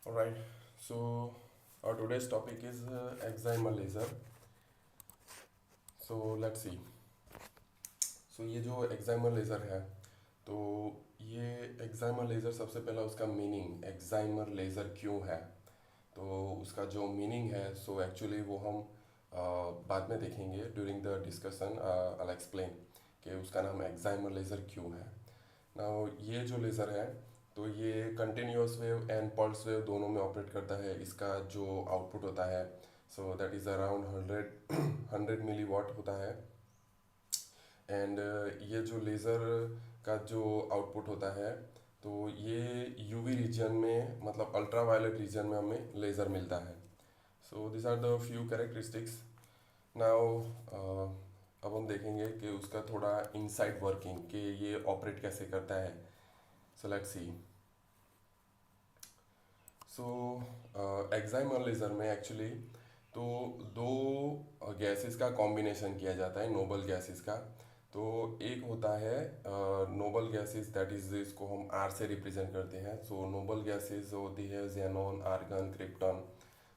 Alright, so our today's topic is excimer laser. So let's see. So ये जो excimer laser है, तो ये एक्साइमर लेज़र सबसे पहला उसका मीनिंग एक्साइमर लेज़र क्यों है, तो उसका जो मीनिंग है सो एक्चुअली वो हम बाद में देखेंगे during the discussion. I explain कि उसका नाम एक्साइमर लेज़र क्यों है। नाउ ये जो लेज़र है तो ये continuous wave and pulse wave दोनों में ऑपरेट करता है। इसका जो आउटपुट होता है so that is around 100 milliwatt होता है। एंड ये जो लेज़र का जो आउटपुट होता है तो ये यूवी रीजन में मतलब अल्ट्रा वायलेट रीजन में हमें लेज़र मिलता है। So this are the few characteristics. Now अब हम देखेंगे कि उसका थोड़ा इनसाइड वर्किंग कि ये ऑपरेट कैसे करता है। सो let's C. So excimer laser में एक्चुअली तो दो गैसेस का कॉम्बिनेशन किया जाता है, नोबल गैसेस का। तो एक होता है नोबल गैसेस, दैट इज इसको हम आर से रिप्रेजेंट करते हैं। सो नोबल गैसेस होती है जेनॉन, आर्गन, क्रिप्टॉन।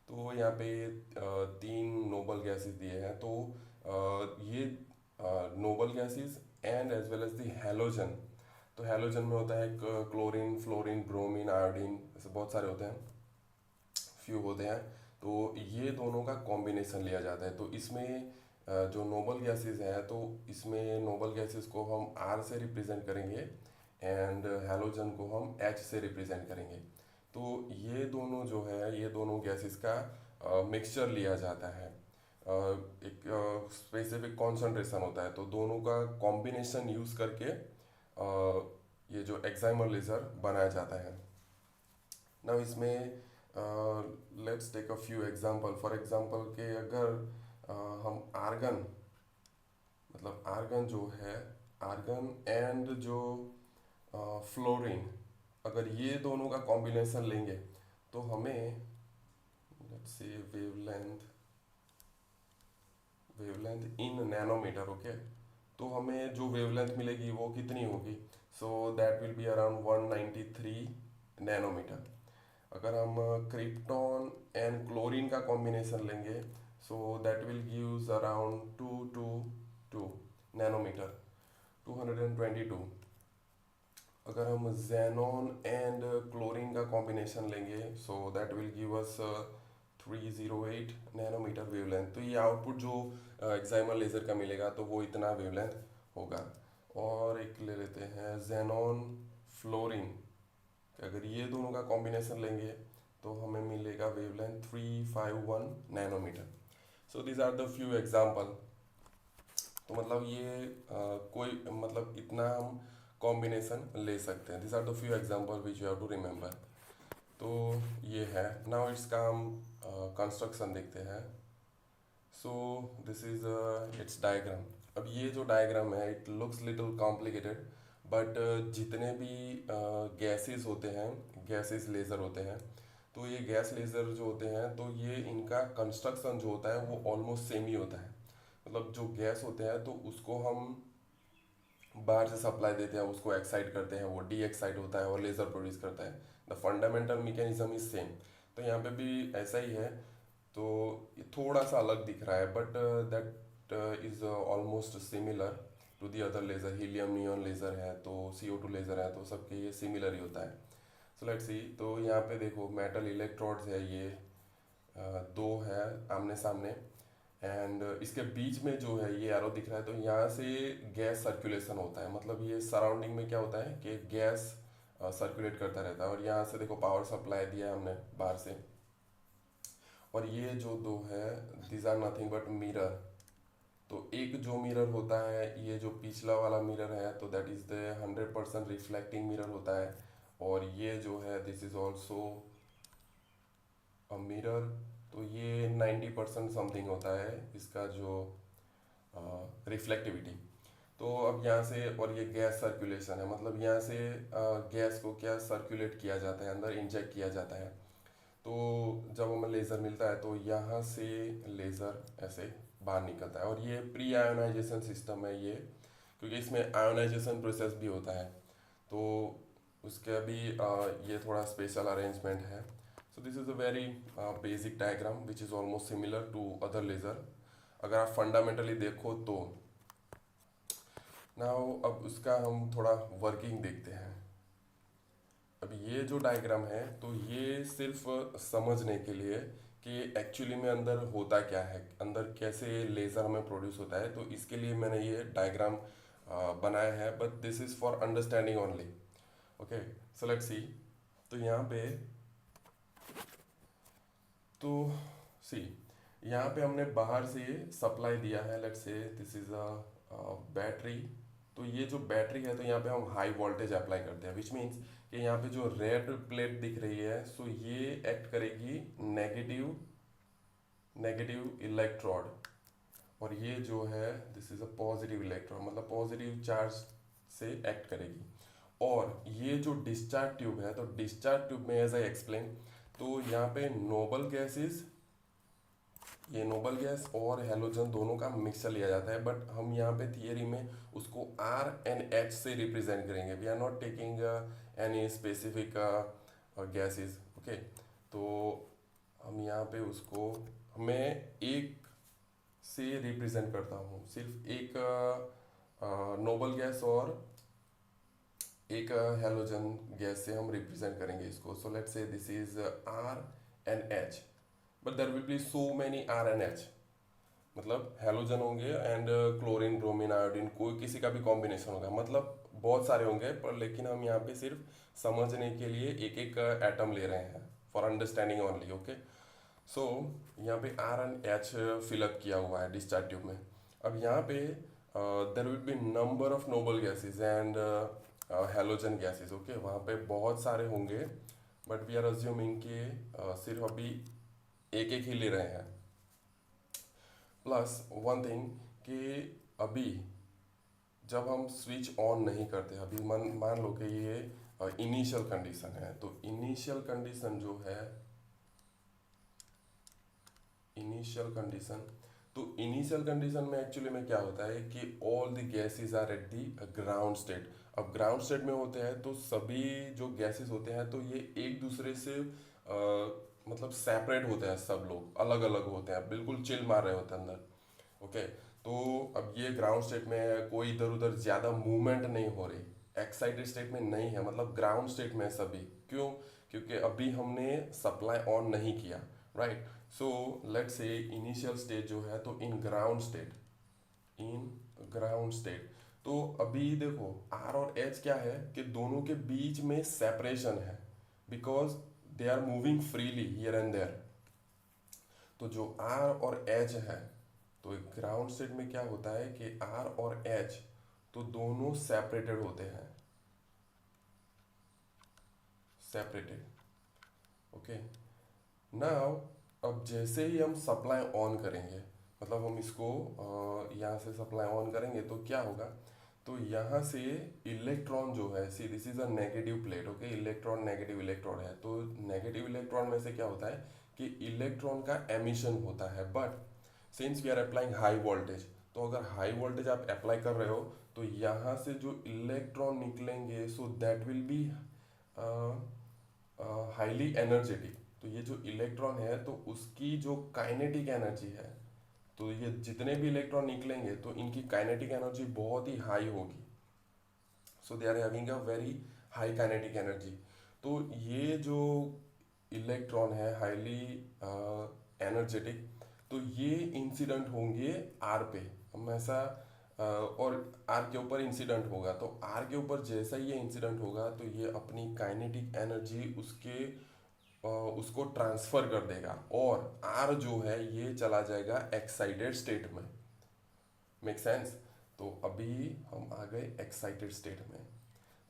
तो यहाँ पे तीन नोबल गैसेस दिए हैं। तो ये noble gases and as well as the halogen. तो हैलोजन में होता है क्लोरीन, फ्लोरीन, ब्रोमीन, आयोडीन, ऐसे बहुत सारे होते हैं, फ्यू होते हैं। तो ये दोनों का कॉम्बिनेशन लिया जाता है। तो इसमें जो नोबल गैसेस हैं तो इसमें नोबल गैसेस को हम आर से रिप्रेजेंट करेंगे एंड हैलोजन को हम एच से रिप्रेजेंट करेंगे। तो ये दोनों जो है ये दोनों गैसेस का मिक्सचर लिया जाता है। एक स्पेसिफिक कॉन्सेंट्रेशन होता है, तो दोनों का कॉम्बिनेशन यूज़ करके ये जो एक्साइमर लेज़र बनाया जाता है। नाउ इसमें let's take a few example. For example के अगर हम आर्गन मतलब आर्गन जो है, आर्गन एंड जो फ्लोरीन, अगर ये दोनों का कॉम्बिनेशन लेंगे तो हमें let's say wavelength, wavelength in nanometer, okay. तो हमें जो वेवलेंथ मिलेगी वो कितनी होगी, so that will be around 193 nanometer. अगर हम क्रिप्टॉन एंड क्लोरीन का कॉम्बिनेशन लेंगे so that will gives around 222 nanometer, 222। अगर हम जेनॉन एंड क्लोरीन का कॉम्बिनेशन लेंगे so that will give us 308 nanometer wavelength. तो ये आउटपुट जो एक्साइमर लेज़र का मिलेगा तो वो इतना वेवलेंथ होगा। और एक ले लेते हैं जेनॉन, फ्लोरीन। अगर ये दोनों का कॉम्बिनेशन लेंगे तो हमें मिलेगा wavelength 351 nanometer. So these are the few example. तो मतलब ये कोई मतलब इतना हम कॉम्बिनेशन ले सकते हैं। This are the few example which you have to remember. तो ये है। नाउ इसका हम कंस्ट्रक्शन देखते हैं। So this is its diagram. अब ये जो डायग्राम है it looks little complicated, but जितने भी गैसेस होते हैं, गैसेस लेज़र होते हैं, तो ये गैस लेज़र जो होते हैं तो ये इनका कंस्ट्रक्शन जो होता है वो ऑलमोस्ट सेम ही होता है। मतलब जो गैस होते हैं तो उसको हम बाहर से सप्लाई देते हैं, उसको एक्साइट करते हैं, वो डी एक्साइट होता है और लेज़र प्रोड्यूस करता है। The fundamental mechanism is same. तो यहाँ पे भी ऐसा ही है। तो ये थोड़ा सा अलग दिख रहा है but that is almost similar to the other laser. Helium neon laser है तो CO2 लेज़र है, तो सबके ये सिमिलर ही होता है। सो लेट्स सी। तो यहाँ पे देखो मेटल इलेक्ट्रोड्स है, ये दो है आमने सामने। एंड इसके बीच में जो है ये एरो दिख रहा है, तो यहाँ से गैस सर्कुलेशन होता है। मतलब ये सराउंडिंग में क्या होता है कि गैस सर्कुलेट करता रहता है। और यहाँ से देखो पावर सप्लाई दिया है हमने बाहर से। और ये जो दो है these are nothing but mirror. तो एक जो मिरर होता है, ये जो पिछला वाला मिरर है तो that is the 100% reflecting mirror होता है। और ये जो है this is also a mirror. तो ये 90% समथिंग होता है इसका जो रिफ्लेक्टिविटी। तो अब यहाँ से, और ये गैस सर्कुलेशन है, मतलब यहाँ से गैस को क्या सर्कुलेट किया जाता है, अंदर इंजेक्ट किया जाता है। तो जब हमें लेज़र मिलता है तो यहाँ से लेज़र ऐसे बाहर निकलता है। और ये प्री आयोनाइजेशन सिस्टम है ये, क्योंकि इसमें आयोनाइजेशन प्रोसेस भी होता है। तो उसके अभी ये थोड़ा स्पेशल अरेंजमेंट है। So this is a very basic diagram which is almost similar to other laser. अगर आप फंडामेंटली देखो तो नाउ अब उसका हम थोड़ा वर्किंग देखते हैं। अब ये जो डायग्राम है तो ये सिर्फ समझने के लिए कि एक्चुअली में अंदर होता क्या है, अंदर कैसे लेज़र में प्रोड्यूस होता है, तो इसके लिए मैंने ये डायग्राम बनाया है, but this is for understanding only. Okay, so let's सी। तो यहाँ पे तो सी यहाँ पे हमने बाहर से सप्लाई दिया है, let's say this is a battery. तो ये जो बैटरी है तो यहाँ पे हम हाई वोल्टेज अप्लाई करते हैं, विच मीन्स कि यहाँ पे जो रेड प्लेट दिख रही है सो ये एक्ट करेगी नेगेटिव नेगेटिव इलेक्ट्रोड, और ये जो है this is a positive electrode, मतलब पॉजिटिव चार्ज से एक्ट करेगी। और ये जो डिस्चार्ज ट्यूब है तो डिस्चार्ज ट्यूब में एज आई एक्सप्लेन, तो यहाँ पे नोबल गैसेस, ये नोबल गैस और हेलोजन दोनों का मिक्सचर लिया जाता है, बट हम यहाँ पे थियरी में उसको आर एंड एच से रिप्रेजेंट करेंगे। We are not taking any specific gases. Okay, तो हम यहाँ पे उसको मैं एक से रिप्रेजेंट करता हूँ, सिर्फ एक नोबल गैस और एक हेलोजन गैस से हम रिप्रेजेंट करेंगे इसको। So let's say this is R and H, but there will be so many R and H, मतलब हेलोजन होंगे एंड क्लोरीन ब्रोमीन आयोडीन, कोई किसी का भी कॉम्बिनेशन होगा, मतलब बहुत सारे होंगे, पर लेकिन हम यहाँ पे सिर्फ समझने के लिए एक एक एटम ले रहे हैं फॉर अंडरस्टैंडिंग ओनली। ओके, सो यहाँ पे आर एंड एच फिलअप किया हुआ है डिस्चार्ज ट्यूब में। अब यहाँ पे there will be number of noble gases and halogen gases. Okay, वहाँ पे बहुत सारे होंगे, बट वी आर अज्यूमिंग कि सिर्फ अभी एक एक ही ले रहे हैं। प्लस वन थिंग कि अभी जब हम स्विच ऑन नहीं करते, अभी मान लो कि ये इनिशियल कंडीशन है, तो इनिशियल कंडीशन जो है इनिशियल कंडीशन, तो इनिशियल कंडीशन में एक्चुअली में क्या होता है कि all the gases are at the ground state. अब ग्राउंड स्टेट में होते हैं तो सभी जो गैसेस होते हैं तो ये एक दूसरे से मतलब सेपरेट होते हैं, सब लोग अलग अलग होते हैं, बिल्कुल चिल मार रहे होते हैं अंदर। ओके, तो अब ये ग्राउंड स्टेट में है, कोई इधर उधर ज़्यादा मूवमेंट नहीं हो रही, एक्साइटेड स्टेट में नहीं है, मतलब ग्राउंड स्टेट में सभी। क्यों? क्योंकि अभी हमने सप्लाई ऑन नहीं किया, राइट। सो लेट्स से इनिशियल स्टेट जो है तो इन ग्राउंड स्टेट, तो अभी देखो आर और एच क्या है कि दोनों के बीच में सेपरेशन है, because they are moving freely here and there. तो जो आर और एच है, तो ग्राउंड स्टेट में क्या होता है कि आर और एच तो दोनों सेपरेटेड होते हैं, सेपरेटेड। ओके, नाउ अब जैसे ही हम सप्लाई ऑन करेंगे, मतलब हम इसको यहाँ से सप्लाई ऑन करेंगे तो क्या होगा, तो यहाँ से इलेक्ट्रॉन जो है, see this is a negative plate. Okay, electron negative electron है, तो नेगेटिव इलेक्ट्रॉन में से क्या होता है कि इलेक्ट्रॉन का एमिशन होता है, but since we are applying high voltage, तो अगर हाई वोल्टेज आप अप्लाई कर रहे हो तो यहाँ से जो इलेक्ट्रॉन निकलेंगे सो that will be highly energetic. तो ये जो इलेक्ट्रॉन है तो उसकी जो काइनेटिक एनर्जी है, तो ये जितने भी इलेक्ट्रॉन निकलेंगे तो इनकी काइनेटिक एनर्जी बहुत ही हाई होगी। So they are having a very high kinetic energy. तो ये जो इलेक्ट्रॉन है हाईली एनर्जेटिक, तो ये इंसिडेंट होंगे आर पे, हम ऐसा और आर के ऊपर इंसिडेंट होगा, तो आर के ऊपर जैसा ही ये इंसिडेंट होगा तो ये अपनी काइनेटिक एनर्जी उसको ट्रांसफर कर देगा, और आर जो है ये चला जाएगा एक्साइटेड स्टेट में। Make sense? तो अभी हम आ गए एक्साइटेड स्टेट में,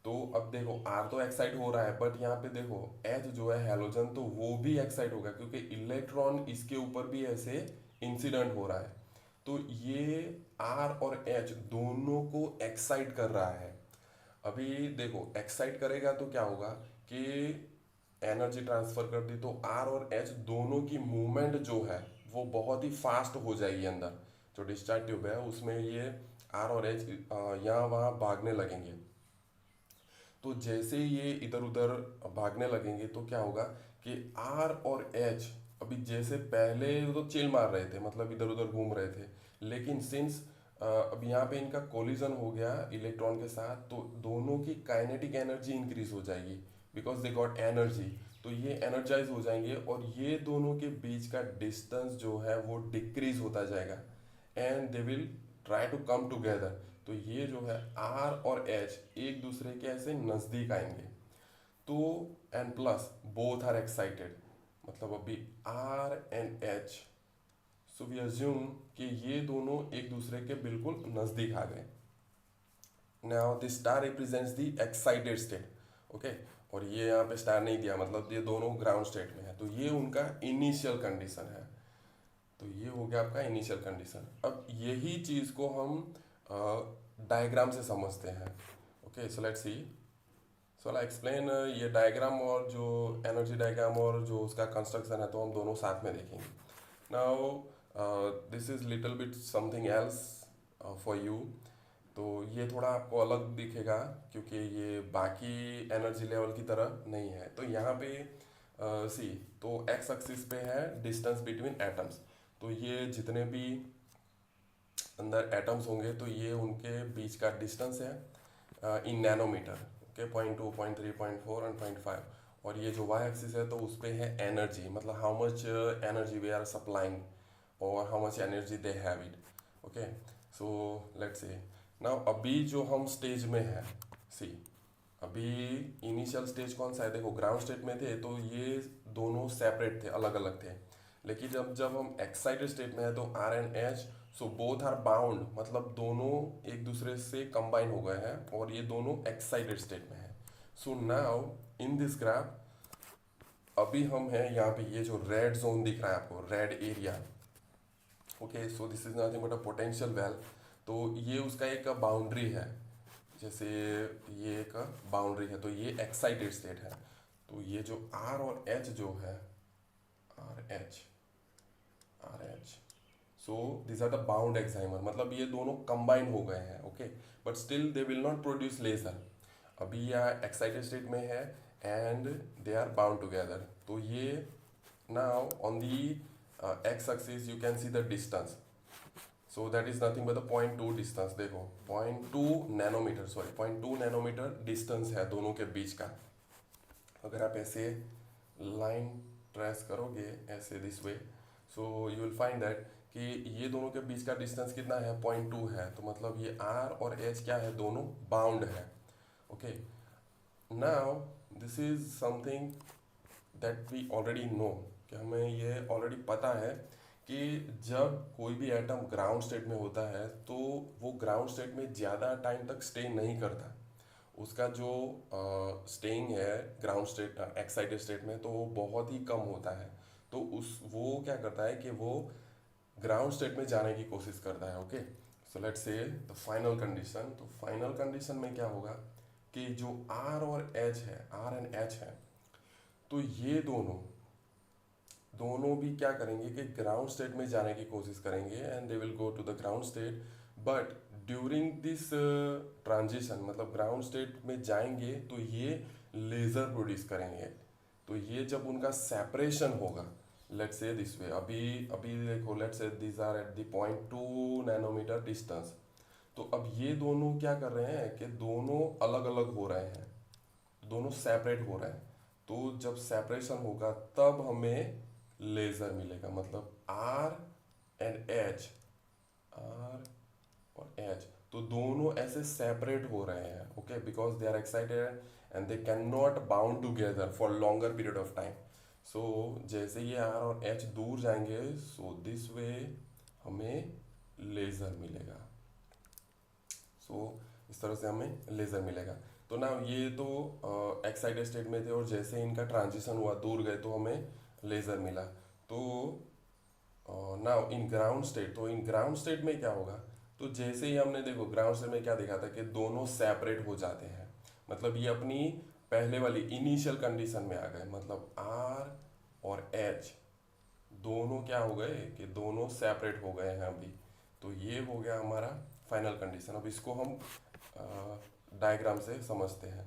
तो अब देखो आर तो एक्साइट हो रहा है, बट यहाँ पे देखो एच जो है हेलोजन, तो वो भी एक्साइट होगा क्योंकि इलेक्ट्रॉन इसके ऊपर भी ऐसे इंसिडेंट हो रहा है, तो ये आर और एच दोनों को एक्साइट कर रहा है। अभी देखो एक्साइट करेगा तो क्या होगा कि एनर्जी ट्रांसफर कर दी, तो आर और एच दोनों की मूवमेंट जो है वो बहुत ही फास्ट हो जाएगी। अंदर जो डिस्चार्ज ट्यूब है उसमें ये आर और एच यहाँ वहाँ भागने लगेंगे। तो जैसे ये इधर उधर भागने लगेंगे तो क्या होगा कि आर और एच अभी जैसे पहले तो चिल मार रहे थे, मतलब इधर उधर घूम रहे थे, लेकिन सिंस अब यहाँ पे इनका कोलिजन हो गया इलेक्ट्रॉन के साथ, तो दोनों की काइनेटिक एनर्जी इंक्रीज हो जाएगी बिकॉज दे गॉट एनर्जी। तो ये एनर्जाइज हो जाएंगे और ये दोनों के बीच का डिस्टेंस जो है वो डिक्रीज होता जाएगा and they will try to come together. तो ये जो है आर और एच एक दूसरे के ऐसे नज़दीक आएंगे। तो and plus both are excited, मतलब अभी R and H, so we assume कि ये दोनों एक दूसरे के बिल्कुल नज़दीक आ गए। Now the star represents the excited state, okay. और ये यहाँ पे स्टार नहीं दिया, मतलब ये दोनों ग्राउंड स्टेट में है, तो ये उनका इनिशियल कंडीशन है। तो ये हो गया आपका इनिशियल कंडीशन। अब यही चीज़ को हम डायग्राम से समझते हैं। Okay, so let's C. So I explain ये डायग्राम और जो एनर्जी डायग्राम और जो उसका कंस्ट्रक्शन है, तो हम दोनों साथ में देखेंगे। Now this is little bit something else for you. तो ये थोड़ा आपको अलग दिखेगा क्योंकि ये बाकी एनर्जी लेवल की तरह नहीं है। तो यहाँ पे सी, तो एक्स एक्सिस पे है डिस्टेंस बिटवीन एटम्स। तो ये जितने भी अंदर एटम्स होंगे तो ये उनके बीच का डिस्टेंस है इन नैनोमीटर। Okay, 0.2, 0.3, 0.4 and 0.5। और ये जो वाई एक्सिस है तो उस पे है एनर्जी, मतलब how much energy we are supplying और how much energy they have it. Okay, so let's say now अभी जो हम स्टेज में है, सी अभी इनिशियल स्टेज कौन सा है, देखो ग्राउंड स्टेट में थे तो ये दोनों सेपरेट थे, अलग अलग थे। लेकिन जब जब हम एक्साइटेड स्टेट में है तो R and H, so both are bound, मतलब दोनों एक दूसरे से कंबाइन हो गए हैं और ये दोनों एक्साइटेड स्टेट में है। So now in this graph अभी हम हैं यहाँ पे, ये जो रेड जोन दिख रहा है आपको, red area, okay, so this is nothing but a potential well. तो ये उसका एक बाउंड्री है, जैसे ये एक बाउंड्री है, तो ये एक्साइटेड स्टेट है। तो ये जो आर और एच जो है, R H, R H, so this are the bound excimer, मतलब ये दोनों कंबाइन हो गए हैं। Okay, but still they will not produce laser. अभी यह एक्साइटेड स्टेट में है and they are bound together. तो ये now on the X axis you can see the distance, so that is nothing but the 0.2 distance. देखो 0.2 nanometre, sorry 0.2 nanometer distance है दोनों के बीच का। अगर आप ऐसे लाइन ट्रेस करोगे ऐसे this way, so you will find that कि ये दोनों के बीच का डिस्टेंस कितना है, 0.2 है। तो मतलब ये आर और एच क्या है, दोनों बाउंड है। Okay, now this is something that we already know, कि हमें ये ऑलरेडी पता है कि जब कोई भी एटम ग्राउंड स्टेट में होता है तो वो ग्राउंड स्टेट में ज़्यादा टाइम तक स्टे नहीं करता। उसका जो स्टेइंग है ग्राउंड स्टेट एक्साइटेड स्टेट में, तो वो बहुत ही कम होता है। तो उस वो क्या करता है कि वो ग्राउंड स्टेट में जाने की कोशिश करता है। ओके, सो लेट्स से द फाइनल कंडीशन। तो फाइनल कंडीशन में क्या होगा कि जो आर और एच है, आर एंड एच है, तो ये दोनों दोनों भी क्या करेंगे कि ग्राउंड स्टेट में जाने की कोशिश करेंगे and they will go to the ground state. But during this transition, मतलब ग्राउंड स्टेट में जाएंगे तो ये लेज़र प्रोड्यूस करेंगे। तो ये जब उनका सेपरेशन होगा, लेट्स से दिस वे, अभी अभी देखो let's say this are at the 0.2 nanometer distance. तो अब ये दोनों क्या कर रहे हैं कि दोनों अलग अलग हो रहे हैं, दोनों सेपरेट हो रहे हैं। तो जब सेपरेशन होगा तब हमें लेजर मिलेगा, मतलब आर एंड एच, आर और एच, तो दोनों ऐसे सेपरेट हो रहे हैं। Okay, because they are excited and they can not bound together for longer period of time. So जैसे ये आर और एच दूर जाएंगे, सो दिस वे हमें लेजर मिलेगा। सो इस तरह से हमें लेजर मिलेगा। तो ना ये तो एक्साइटेड स्टेट में थे और जैसे इनका ट्रांजिशन हुआ दूर गए तो हमें लेजर मिला। तो नाउ इन ग्राउंड स्टेट, तो इन ग्राउंड स्टेट में क्या होगा, तो जैसे ही हमने देखो ग्राउंड स्टेट में क्या देखा था कि दोनों सेपरेट हो जाते हैं, मतलब ये अपनी पहले वाली इनिशियल कंडीशन में आ गए, मतलब आर और एच दोनों क्या हो गए कि दोनों सेपरेट हो गए हैं अभी। तो ये हो गया हमारा फाइनल कंडीशन। अब इसको हम डायग्राम से समझते हैं।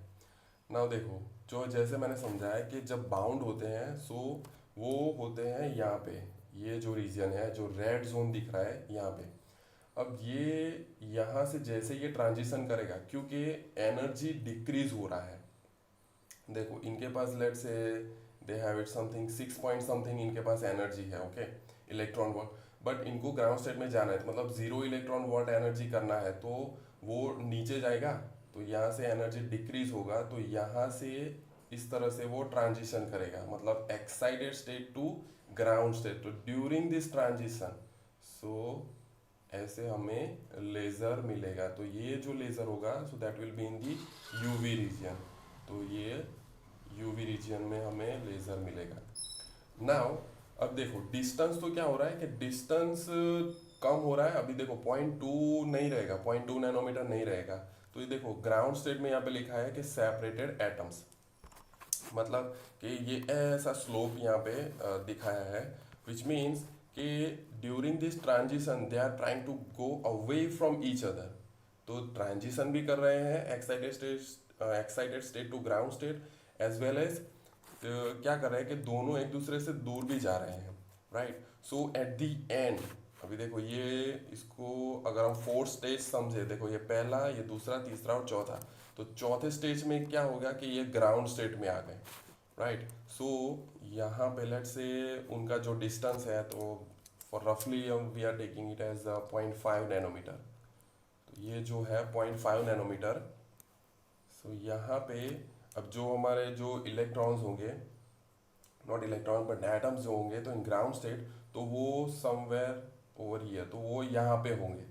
नाउ देखो, जो जैसे मैंने समझाया कि जब बाउंड होते हैं सो वो होते हैं यहाँ पे, ये जो रीजन है, जो रेड जोन दिख रहा है यहाँ पे। अब ये यहाँ से जैसे ये ट्रांजिशन करेगा, क्योंकि एनर्जी डिक्रीज हो रहा है। देखो इनके पास लेट से दे have it something 6 point something इनके पास एनर्जी है, ओके, इलेक्ट्रॉन वोल्ट। बट इनको ग्राउंड स्टेट में जाना है, तो मतलब 0 इलेक्ट्रॉन वोल्ट एनर्जी करना है, तो वो नीचे जाएगा, तो यहाँ से एनर्जी डिक्रीज होगा, तो यहाँ से इस तरह से वो ट्रांजिशन करेगा, मतलब excited state to ground state. तो ड्यूरिंग दिस ट्रांजिशन सो ऐसे हमें लेज़र मिलेगा। तो ये जो लेज़र होगा so that will be in the UV region. तो ये यूवी रीजन में हमें लेज़र मिलेगा। नाउ अब देखो डिस्टेंस तो क्या हो रहा है कि डिस्टेंस कम हो रहा है। अभी देखो 0.2 नहीं रहेगा, 0.2 नैनोमीटर नहीं रहेगा। तो ये देखो ग्राउंड स्टेट में यहाँ पे लिखा है कि सेपरेटेड एटम्स, मतलब कि ये ऐसा स्लोप यहाँ पे दिखाया है, विच मीन्स कि during this transition they are trying to go away from each other. तो ट्रांजिशन भी कर रहे हैं excited state to ground state, as well as क्या कर रहे हैं कि दोनों एक दूसरे से दूर भी जा रहे हैं, right. So at the and, अभी देखो ये इसको अगर हम 4 स्टेज समझे, देखो ये पहला, ये दूसरा, तीसरा और चौथा। तो चौथे स्टेज में क्या होगा कि ये ग्राउंड स्टेट में आ गए, राइट। सो यहाँ पे लेट से उनका जो डिस्टेंस है, तो फॉर रफली we are taking it as 0.5 nanometer. तो ये जो है 0.5 नैनोमीटर। सो यहाँ पे अब जो हमारे जो इलेक्ट्रॉन्स होंगे, नॉट इलेक्ट्रॉन बट एटम्स जो होंगे, तो इन ग्राउंड स्टेट तो वो समवेयर ओवर हियर, तो वो यहाँ पे होंगे।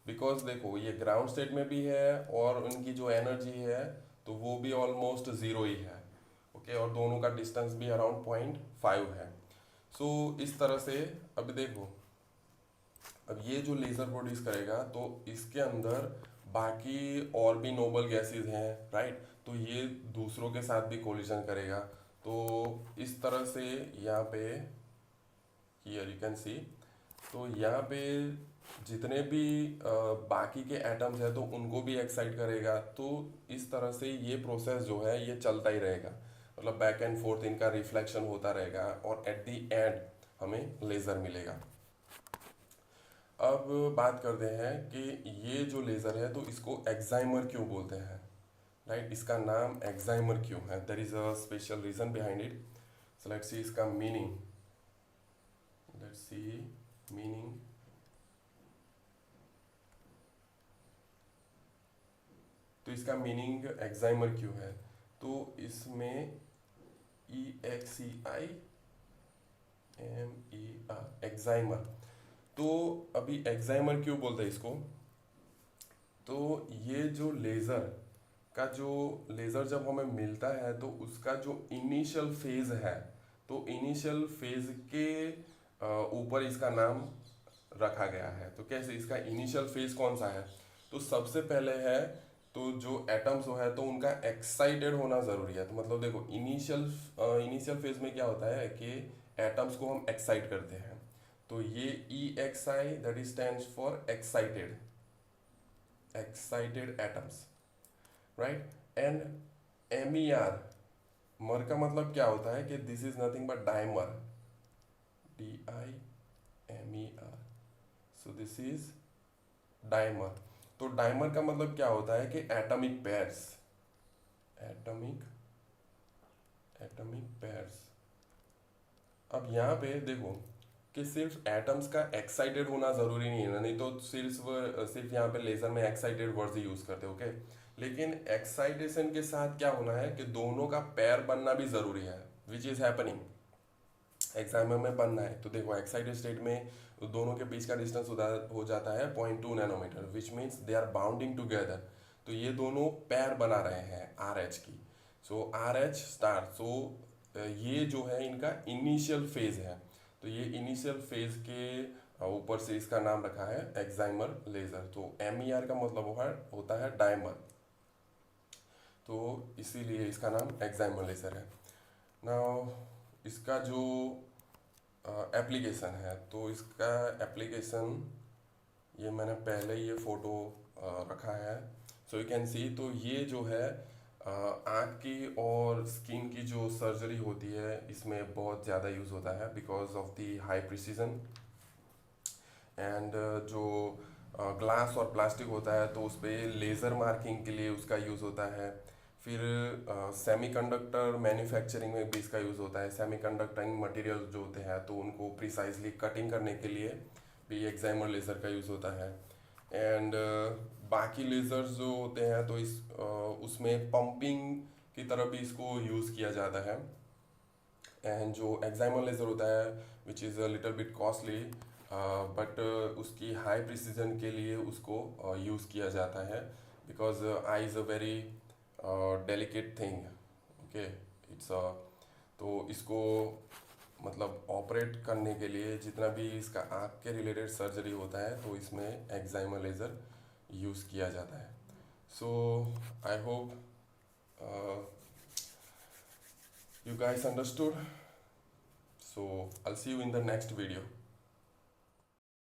बिकॉज देखो ये ग्राउंड स्टेट में भी है और उनकी जो एनर्जी है तो वो भी ऑलमोस्ट ज़ीरो ही है, ओके, और दोनों का डिस्टेंस भी अराउंड 0.5 है। सो इस तरह से अब देखो, अब ये जो लेज़र प्रोड्यूस करेगा तो इसके अंदर बाकी और भी नोबल गैसेस हैं, राइट। तो ये दूसरों के साथ भी कोलिजन करेगा। तो इस तरह से यहाँ पे हियर यू कैन सी, तो यहाँ पे जितने भी बाकी के एटम्स हैं तो उनको भी एक्साइट करेगा। तो इस तरह से ये प्रोसेस जो है ये चलता ही रहेगा, मतलब बैक एंड फोर्थ इनका रिफ्लेक्शन होता रहेगा और एट दी एंड हमें लेज़र मिलेगा। अब बात करते हैं कि ये जो लेज़र है तो इसको एक्साइमर क्यों बोलते हैं, राइट। इसका नाम एक्साइमर क्यों है, there is a special reason behind it. So let's see इसका मीनिंग, लेट्स सी मीनिंग। तो इसका मीनिंग एक्साइमर क्यों है, तो इसमें EXEIMER एक्साइमर। तो अभी एक्साइमर क्यों बोलते हैं इसको, तो ये जो लेज़र का जो लेज़र जब हमें मिलता है तो उसका जो इनिशियल फेज है, तो इनिशियल फेज के ऊपर इसका नाम रखा गया है। तो कैसे, इसका इनिशियल फेज कौन सा है, तो सबसे पहले है तो जो एटम्स हो है तो उनका एक्साइटेड होना ज़रूरी है। तो मतलब देखो इनिशियल फेज में क्या होता है कि एटम्स को हम एक्साइट करते हैं। तो ये EXI that is stands for excited, excited atoms, right. And MER, मर का मतलब क्या होता है कि this is nothing but dimer, DIMER। So this is dimer. तो डाइमर का मतलब क्या होता है कि atomic pairs, atomic atomic pairs. अब यहाँ पे देखो कि सिर्फ एटम्स का एक्साइटेड होना ज़रूरी नहीं है, नहीं तो सिर्फ यहाँ पे लेज़र में एक्साइटेड वर्ड्स ही यूज़ करते, ओके। लेकिन एक्साइटेशन के साथ क्या होना है कि दोनों का पेयर बनना भी ज़रूरी है, विच इज़ हैपनिंग एक्साइमर में बनना है। तो देखो एक्साइटेड स्टेट में दोनों के बीच का डिस्टेंस हो जाता है 0.2 nanometer, which means they are bounding together. तो ये दोनों पैर बना रहे हैं RH की। सो RH स्टार, सो ये जो है इनका इनिशियल फेज है। तो ये इनिशियल फेज के ऊपर से इसका नाम रखा है एक्साइमर लेज़र। तो MER का मतलब होता है डायमर, तो इसीलिए इसका नाम एक्साइमर लेज़र है। नाउ इसका जो एप्लीकेशन है, तो इसका एप्लीकेशन ये मैंने पहले ये फ़ोटो रखा है, सो यू कैन सी। तो ये जो है आँख की और स्किन की जो सर्जरी होती है इसमें बहुत ज़्यादा यूज़ होता है because of the high precision and जो ग्लास और प्लास्टिक होता है तो उस पर लेज़र मार्किंग के लिए उसका यूज़ होता है। फिर सेमीकंडक्टर मैन्युफैक्चरिंग में भी इसका यूज़ होता है। सेमीकंडक्टिंग मटेरियल जो होते हैं तो उनको प्रिसाइजली कटिंग करने के लिए भी एक्साइमर लेज़र का यूज़ होता है। एंड बाकी लेज़र्स जो होते हैं तो उसमें पंपिंग की तरह भी इसको यूज़ किया जाता है। एंड जो एक्साइमर लेज़र होता है which is a little bit costly but उसकी हाई प्रिसीजन के लिए उसको यूज़ किया जाता है because I is a very delicate thing. Okay, it's तो इसको मतलब ऑपरेट करने के लिए जितना भी इसका आँख के रिलेटेड सर्जरी होता है तो इसमें एक्साइमर लेज़र यूज़ किया जाता है। So I hope you guys understood. So I'll see you in the next video.